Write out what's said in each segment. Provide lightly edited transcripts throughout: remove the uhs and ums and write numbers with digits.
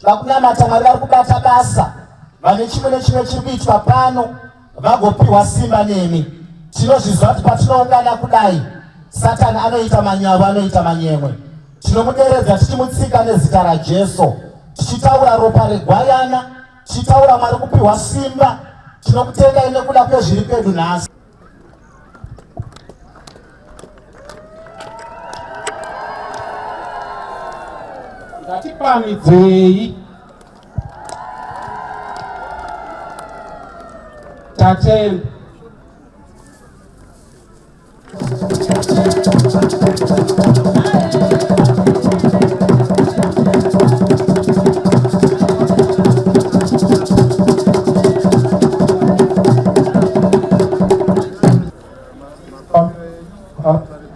vakunamata Mwari vari kubata basa, vane chimwe nechimwe chiri kuitwa pano vagopiwa simba nemi. Tinozviziva kuti patinoungana kudai Satani anoita manyavu, anoita manyemwe. Tinomuderedza tichimutsika nezita raJesu, tichitaura ropa regwayana, tichitaura Mwari kupiwa simba. Tinokutendai nekuda kwezviri pedu nhasi. Ngatipamidzei tatenda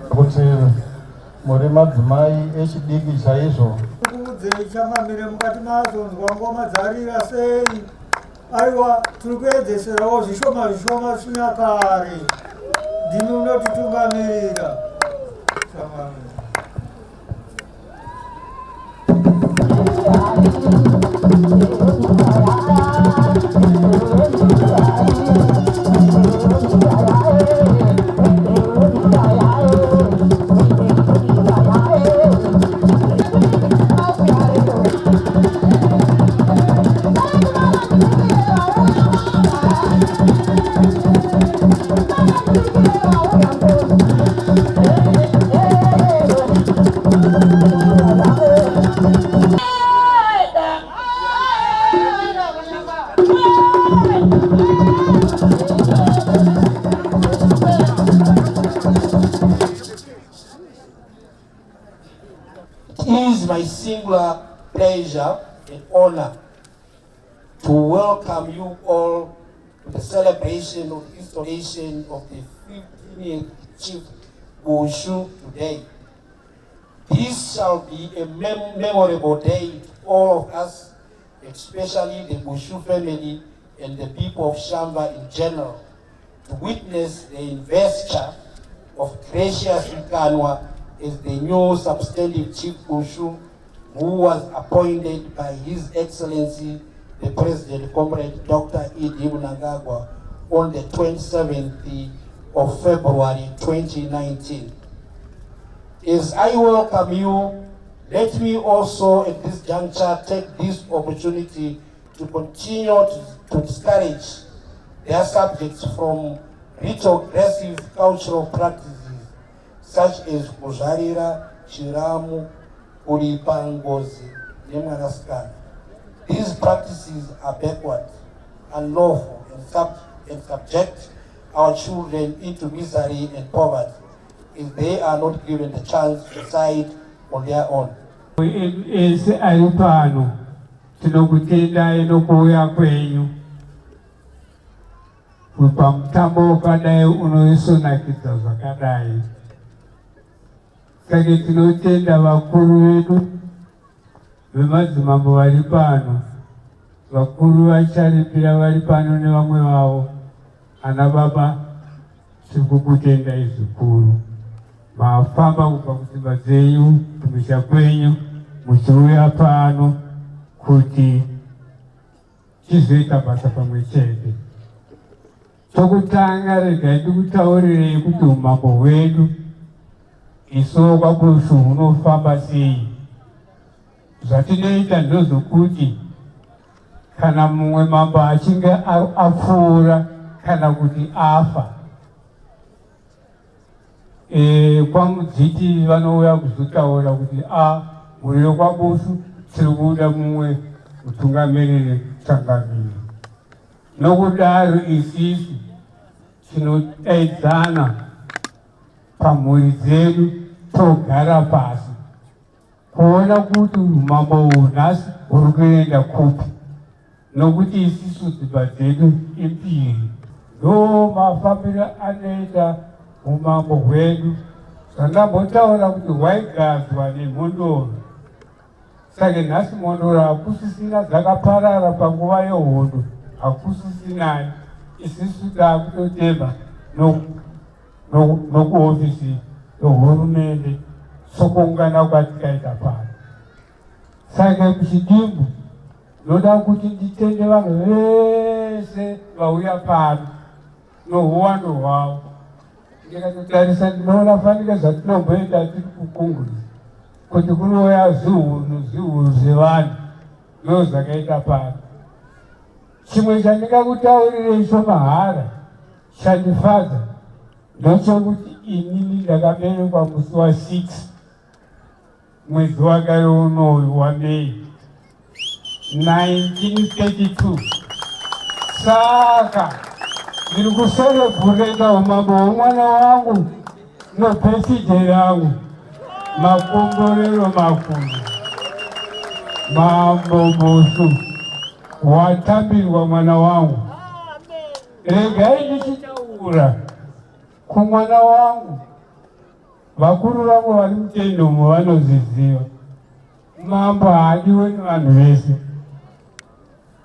kuti muri madzimai echidiki chaizvo chamamire mukati mazonzwa ngoma dzarira sei. Aiwa, tiri kuedzeserawo zvishoma zvishoma chinyakare. Ndimi unotitungamirira chamamire. It is my singular pleasure and honor to welcome you all to the celebration of the installation of the 15th Chief Bushu today. This shall be a memorable day to all of us, especially the Bushu family and the people of Shamba in general, to witness the investiture of gracious Mukanwa as the new substantive Chief Bushu, who was appointed by His Excellency the President, Comrade Dr. E.D. Mnangagwa, on the 27th of February 2019. As I welcome you, let me also at this juncture take this opportunity to continue to discourage their subjects from retrogressive cultural practices such as kuzvarira, chiramu, kulipa ngozi, nemwanasikana. These practices are backward, unlawful, and subject our children into misery and poverty if they are not given the chance to decide on their own. Ese alipano tinokutenda inokuya kwenyu kupa mtambo ukadai unoisonakidza zvakadai. Saka tinotenda vakuru vedu vemadzimambo vari pano, vakuru vacharipira vari pano nevamwe vavo. Ana baba, tiri kukutendai zvikuru. Mafamba kubva kudzimba dzenyu, kumisha kwenyu, muchiuya pano kuti tizoita basa pamwe chete. Chokutanga regai ndikutaurirei kuti umambo hwedu isu kwaBushu hunofamba sei. Zvatinoita ndozvokuti kana mumwe mambo achinge apfuura kana kuti afa, kwamudziti vanouya kuzotaura kuti muriro kwaBushu tiri kuda mumwe mutungamiriri tsangamiri. Nokudaro isisu tinodaidzana pamhuri dzedu togara pasi kuona kuti umambo uhu nhasi huri kuenda kupi, nokuti isisu dzimba dzedu impiri. Ndo mafambiro anoita umambo hwedu. Zvandambotaura kuti hwaigadzwa nemhondoro. Saka nhasi mhondoro hakusisina, dzakaparara panguva yehondo, hakusisinai. Isisu takutotemba nokuhofisi yehurumende sokuungana kwatikaita pano. Saka muchidimbu Noda kuti nditende vanhu vese vauya pano nouwando hwavo. Ndikatotarisa ndinoona fanika zvatinongoenda tiri kukungurira kuti kunouya zviuru zvevanhu ndo zvakaita pano. Chimwe chandingakutaurirei chomahara chandifadza ndochokuti inini ndakaberekwa musi wa6 mwedzi wakare unoyu waMei 1932. Saka ndiri kuserebhureta umambo hwemwana wangu nobheside yangu, makomborero makuru, Mambo Bushu watambirwa mwana wangu. Regai ndichitaura kumwana wangu, vakuru vangu vari mutendomo vanozviziva. Mambo haadiwe nevanhu vese.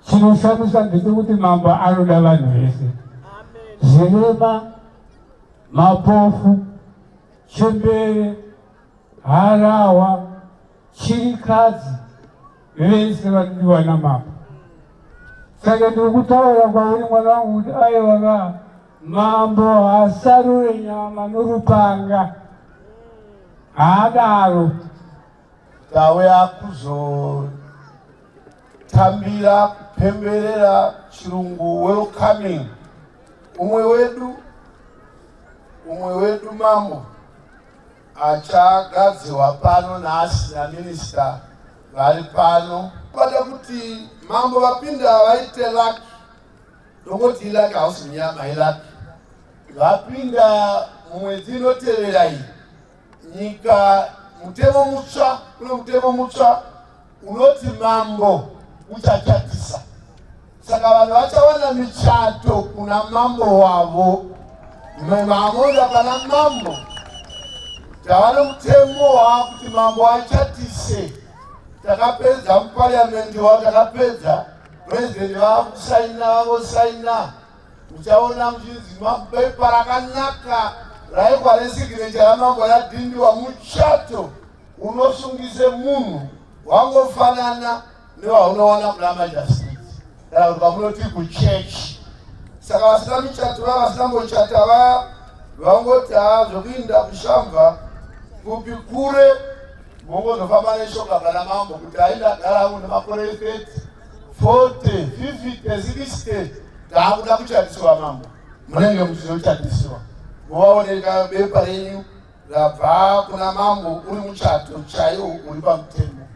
Chinoshamisa ndechekuti mambo anoda vanhu vese. Zvirema, mapofu, chembere, harawa, chirikadzi, vese vanodiwa namambo. Saka ndiri kutaura kwauri mwana wangu kuti aiwa mambo hasarure nyama norupanga. Haadaro. Tauya kuzotambira kupemberera chirungu welcoming umwe wedu mambo achagadziwa pano nhasi naminista vari pano. Bada kuti mambo vapinda vaite laki, dongoti ilaki hausi nyama ilaki, vapinda mumwedzi inotevera iyi nyika mutemo mutsva, kune mutemo mutsva unoti mambo uchachatisa. Saka vanhu vachawana michato kuna mambo wavo. Mamonda pana mambo tavane mutemo wakuti mambo achatise. Takapedza muparliamendi wavo, takapedza president vakusaina, vangosaina. Uchaona muchinzi mapepa rakanaka raikwa resignature ramambo radhindiwa, muchato unosungise munhu wangofanana newaunowana kuna majasiti kana kuti vamunoti kuchechi. Saka vasina michato vava vasinambochata vaya vangoti zvokuinda kushambha kupi kure mongozofamba neshoka pana mambo kuti ainda garamu nemakore 30, 40, 50, 60 taakuda kuchatiswa mambo. Munenge muchizochatiswa movaoneka bepa renyu rabva kuna mambo uri muchato chaiwo uri pamutemo.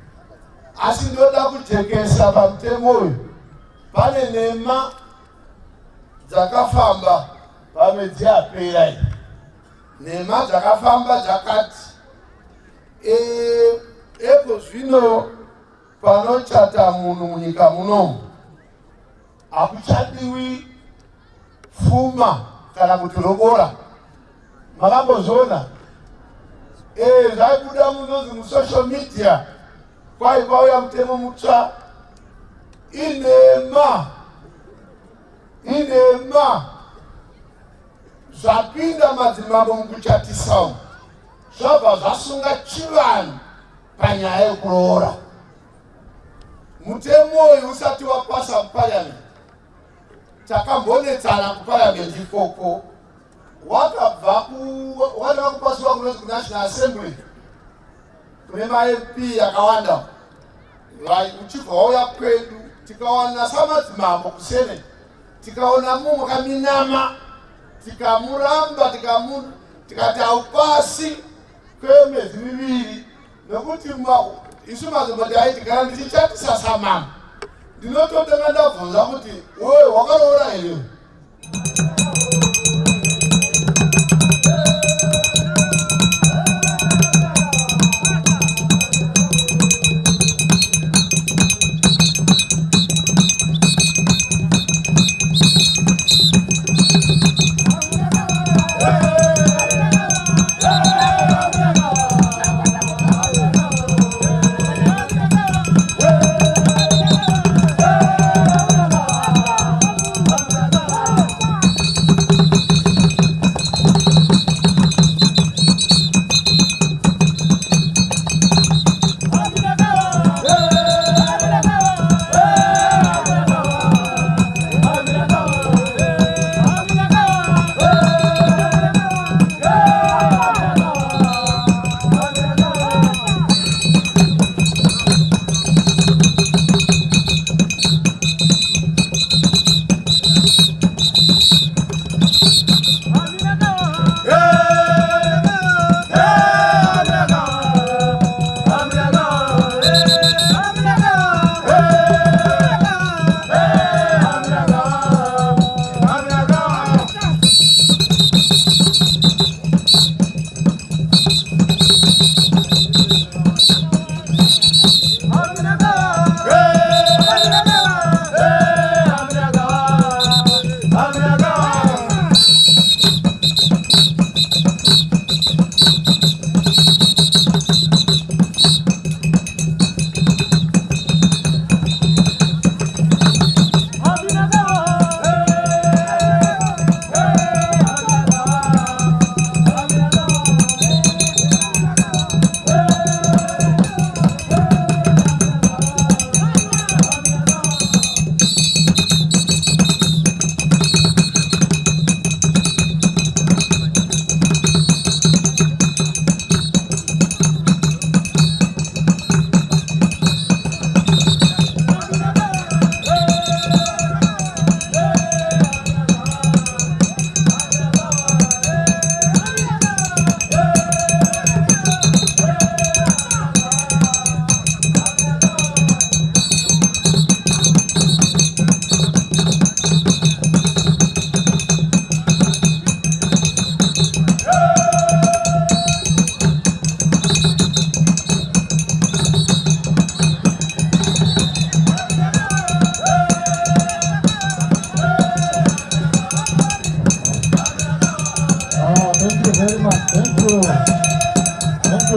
Asi ndoda kujekesa pamutemo uyu pane nhema dzakafamba pamwedzi yapera iyi. Nhema dzakafamba dzakati epo zvino panochata munhu munyika munomu hakuchadiwi pfuma kana kuti lobola. Makambozviona zvaibuda munonzi musocial media kwai kwauya mutemo mutsva. Inhema zvapinda madzimambo mukuchatisa umu zvabva zvasunga chivanhu panyaya yekuroora. Mutemo uyu usati wapasa muparliamendi, takambonetsana kuparliamendi ikoko, wakabva kupasiwa kunonzi kunational assembly kune maMP akawanda. Uchibva wauya kwedu tikawana samadzimambo kusenate, tikaona mumwe kaminama, tikamuramba, tikati haupasi kwemwedzi miviri, nekuti isu mazimbondi aiti kana ndichichatisa samambo ndinototenga ndabvunza kuti wewe wakaroora here?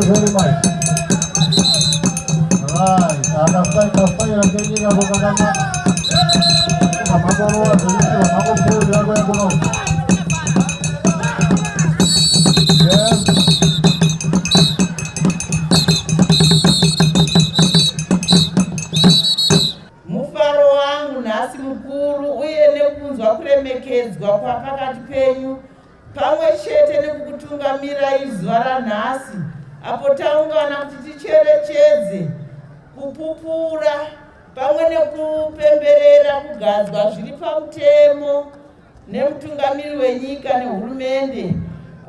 you very much. Right, akafaira kenyika kokakama mamakorowa zvenyika makopfuuri yako yakuno. Mufaro wangu nhasi mukuru uye nekunzwa kuremekedzwa kwapakati penyu pamwe chete nekukutungamira izuva ranhasi apo taungana kuti ticherechedze kupupura pamwe nekupemberera kugadzwa zviri pamutemo nemutungamiri wenyika nehurumende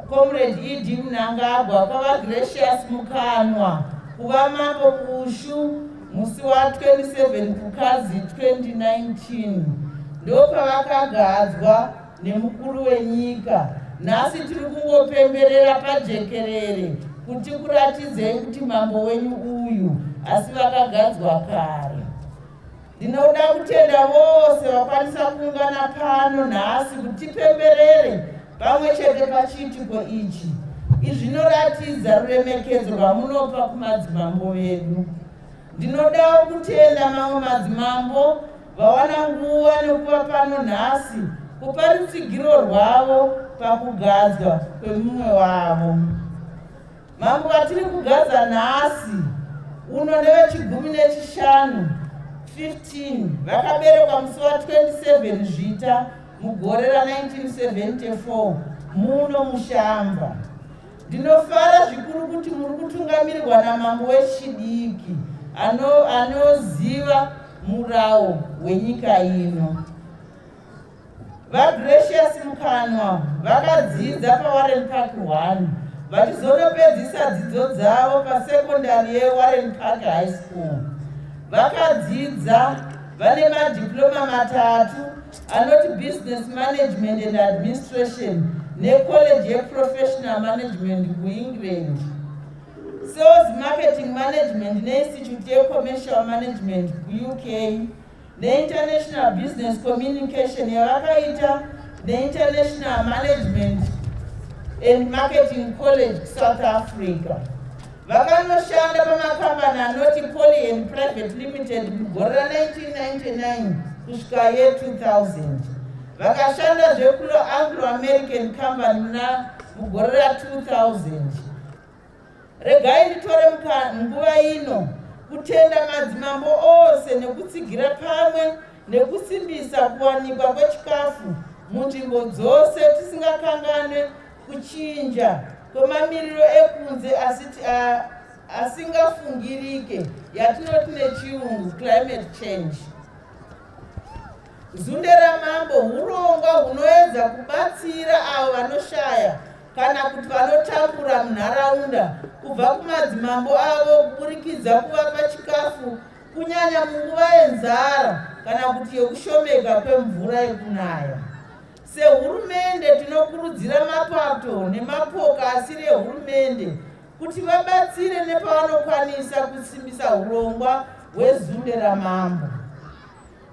Comrade Idi Mnangagwa kwava Gracious Mukanwa kuva mambo Bushu musi wa 27 Kukazi 2019 ndopavakagadzwa nemukuru wenyika. Nhasi tiri kungopemberera pajekerere kuti kuratidzei kuti mambo wenyu uyu asi vakagadzwa kare. Ndinoda kutenda vose vakwanisa kuungana pano nhasi kuti tipemberere pamwe chete pachiitiko ichi. Izvi zvinoratidza ruremekedzo rwamunopa kumadzimambo vedu. Ndinoda kutenda mamwe madzimambo vawana nguva nekuva pano nhasi kupa rutsigiro rwavo pakugadzwa kwemumwe wavo. Mambo vatiri kugadza nhasi uno ndevechigumi nechishanu 15 vakaberekwa musi wa 27 Zvita mugore ra1974 muno mushamba. Ndinofara zvikuru kuti muri kutungamirirwa namambo wechidiki anoziva murawo wenyika ino. VaGracious Mukanwa vakadzidza paWarren Park 1 vachizonopedzisa dzidzo dzavo pasekondari yeWarren Park High School. Vakadzidza vane madiploma matatu anoti Business Management and Administration neCollege yeProfessional Management kuEngland, Sales Marketing Management neInstitute yeCommercial Management kuUK, neInternational Business Communication yavakaita neInternational Management and Marketing College South Africa. Vakanoshanda pamakambani anoti Poly and Private Limited mugore ra1999 kusvika ye2000. Vakashanda zvekulo Anglo-American Company mugore ra2000. Regai nditore nguva ino kutenda madzimambo ose nekutsigira pamwe nekusimbisa kuwanikwa kwechikafu munzvimbo dzose tisingakanganwe kuchinja kwemamiriro ekunze asingafungirike yatinoti nechiyungu climate change. Zunde ramambo urongwa hunoedza kubatsira avo vanoshaya kana kuti vanotambura munharaunda kubva kumadzimambo avo kuburikidza kuvapa chikafu kunyanya munguva yenzara kana kuti yekushomeka kwemvura yekunaya. Sehurumende tinokurudzira mapato nemapoka asiri ehurumende kuti vabatsire nepavanokwanisa kusimbisa urongwa hwezunde ramambo.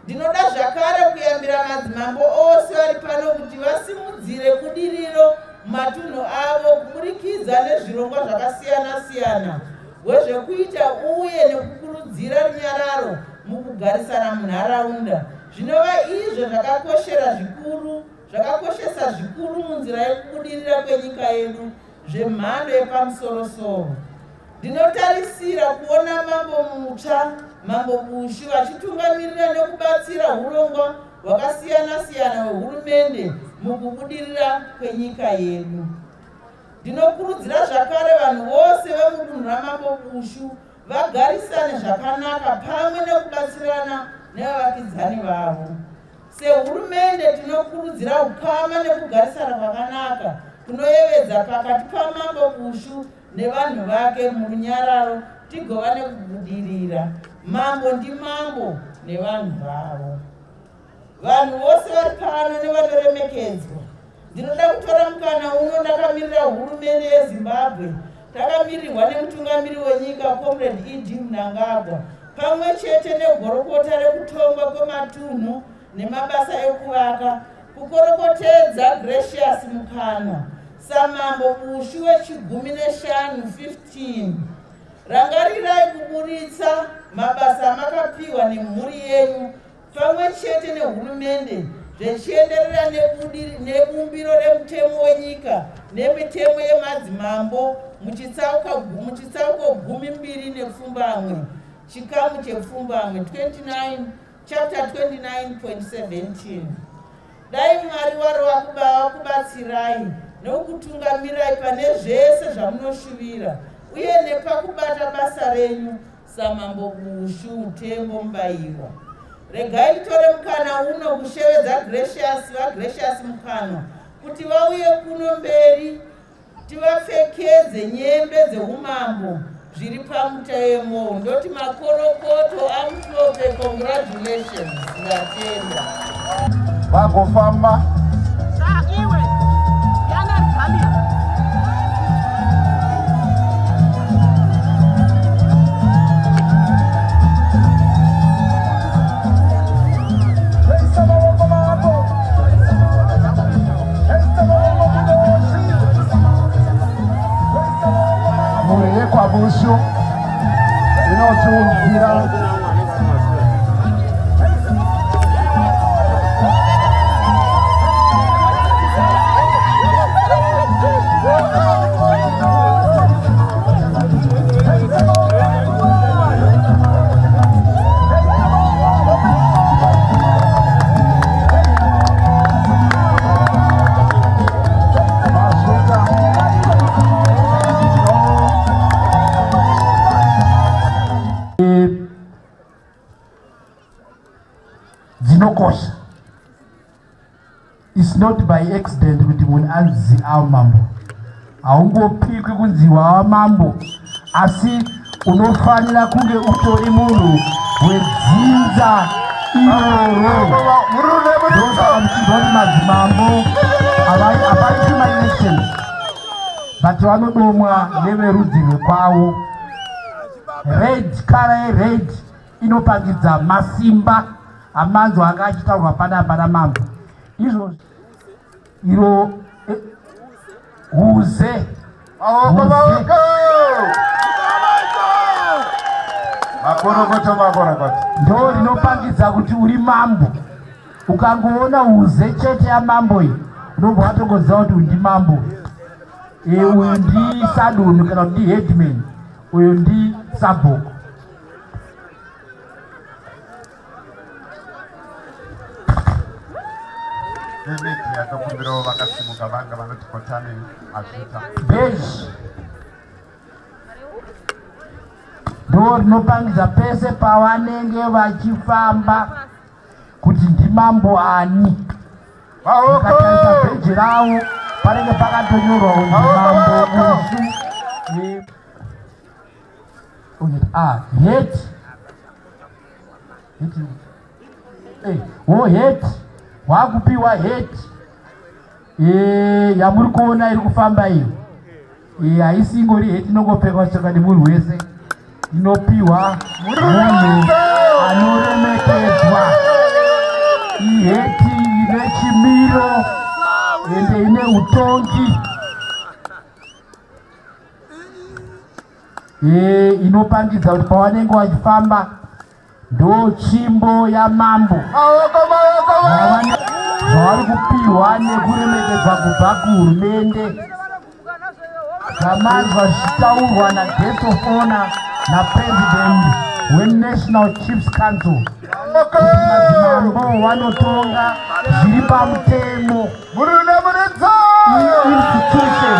Ndinoda zvakare kuyambira madzimambo ose vari pano kuti vasimudzire budiriro mumatunhu avo kuburikidza nezvirongwa zvakasiyana-siyana hwezvekuita uye nekukurudzira runyararo mukugarisana munharaunda. Zvinova izvo zvakakoshesa zvikuru munzira yekubudirira kwenyika yedu zvemhando yepamusoro-soro. Ndinotarisira kuona mambo mutsva, mambo Bushu vachitungamirira nekubatsira hurongwa hwakasiyana-siyana hwehurumende mukubudirira kwenyika yedu. Ndinokurudzira zvakare vanhu vose vemudunhu ramambo Bushu vagarisane zvakanaka pamwe nekubatsirana nevavakidzani vavo. Sehurumende tinokurudzira ukama nekugarisana kwakanaka kunoyevedza pakati pamambo Bushu nevanhu vake murunyararo tigova nekubudirira. Mambo ndimambo nevanhu vavo. Vanhu vose vari pano nevanoremekedzwa, ndinoda kutora mukana uno ndakamirira hurumende yeZimbabwe, takamirirwa nemutungamiri wenyika Comrade Idi Mnangagwa pamwe chete negorokota rekutongwa kwematunhu nemabasa ekuvaka kukorokotedza Gracious Mukanwa samambo Bushu wechigumi neshanu 15. Rangarirai kuburitsa mabasa makapiwa nemhuri yenyu pamwe chete nehurumende zvichienderera nebumbiro remutemo wenyika nemitemo yemadzimambo muchitsauko 12 chikamu chepfumbamwe 29 chapter 29.17. Dai Mwari wari wakubatsirai nokutungamirai pane zvese zvamunoshuvira uye nepakubata basa renyu samambo Bushu tembo mubayirwa. Regai tore mukana uno kushevedza Gracious Mukanwa kuti vauye kuno mberi tivapfekedze nyembe dzeumambo zviri pamutemo. Ndoti makorokoto amuhlope, congratulations. Ngatenda vagofamba iwe yana khamira kwa Bushu inotungira dzinokosha. It's not by accident kuti munhu anzi mambo. Haungopikwi kunzi mambo, asi unofanira kunge utori munhu wedzinza iroro. Ndoti madzimambo hapaiti maelections, but vanodomwa neverudzi rwekwavo. Red, kara yered inopangidza masimba amanzo anga achitaurwa pana mambo. Izvo iro huze ndo rinopangidza kuti uri mambo. Ukangoona huze chete yamambo iyi unobva watongoziva kuti ndi mambo. Uyu ndi sadunu kana kuti ndi headman, uyu ndi sabhoko. Beji ndo rinopangidza pese pavanenge vachifamba kuti ndi mambo ani. Ukatarisa bheji ravo panenge pakatonyorwa kuti mambo Bushu. Heti wakupiwa heti yamuri kuona iri kufamba iyo. Haisingori heti inongopfekwa choka nemunhu wese, inopiwa munhu anoremekedzwa. Iheti ine chimiro ende ine utongi. Inopangidza kuti pavanenge vachifamba ndo tsvimbo yamambo. Zvavari kupiwa nekuremekedzwa kubva kuhurumende zvamanzwa zvichitaurwa naguest of honor napresident weNational Chiefs Council kuti madzimambo vanotonga zviri pamutemo. Institution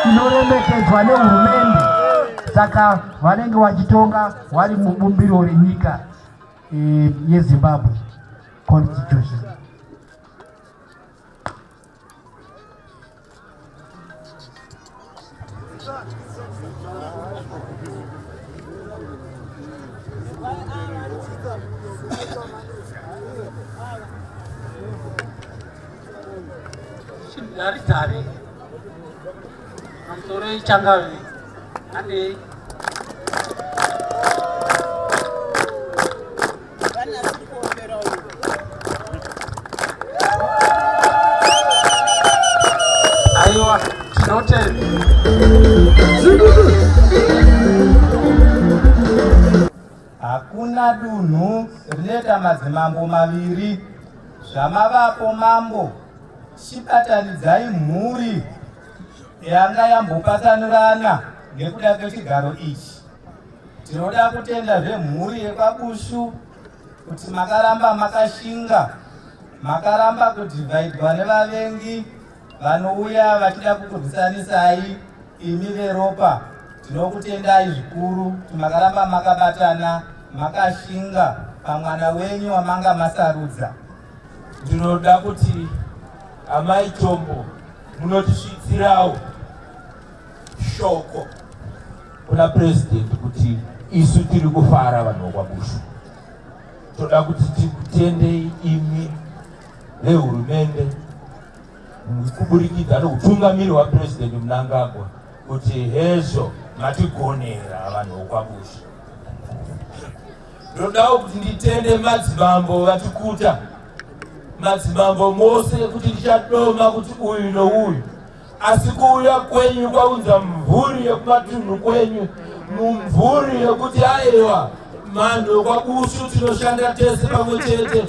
inoremekedzwa nehurumende, saka vanenge vachitonga vari mubumbiro renyika yeZimbabwe constitution. Dari Antore Changawi Andi Aiwa apana dunhu rinoita madzimambo maviri. Zvamavapo mambo, chibatanidzai mhuri yanga yambopatsanurana ngekuda kwechigaro ichi. Tinoda kutenda zvemhuri yekwaBushu kuti makaramba makashinga, makaramba kudhivhaidwa nevavengi vanouya vachida kukurwisanisai imi veropa. Tinokutendai zvikuru kuti makaramba makabatana, makashinga pamwana wenyu wamanga masarudza. Ndinoda kuti amai Tombo munotisvitsirawo shoko kuna president kuti isu tiri kufara vanhu vokwaBushu. Toda kuti tikutendei imi vehurumende kuburikidza nokutungamiri wapresident Mnangagwa kuti hezvo matigonera vanhu vokwaBushu. Ndodawo kuti nditende madzimambo vatikuta, madzimambo mose kuti ndichadoma kuti uyu nouyu, asi kuuya kwenyu kwaunza mvuri yekumatunhu kwenyu, mumvuri yekuti aiwa vanhu vokwaBushu tinoshanda tese pamwe chete.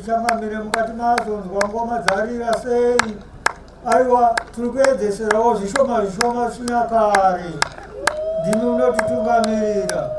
Chamamire mukati mazonzwa ngoma dzarira sei. Aiwa tiri kuedzeserawo zvishoma zvishoma chinyakare. Ndimi unotitungamirira.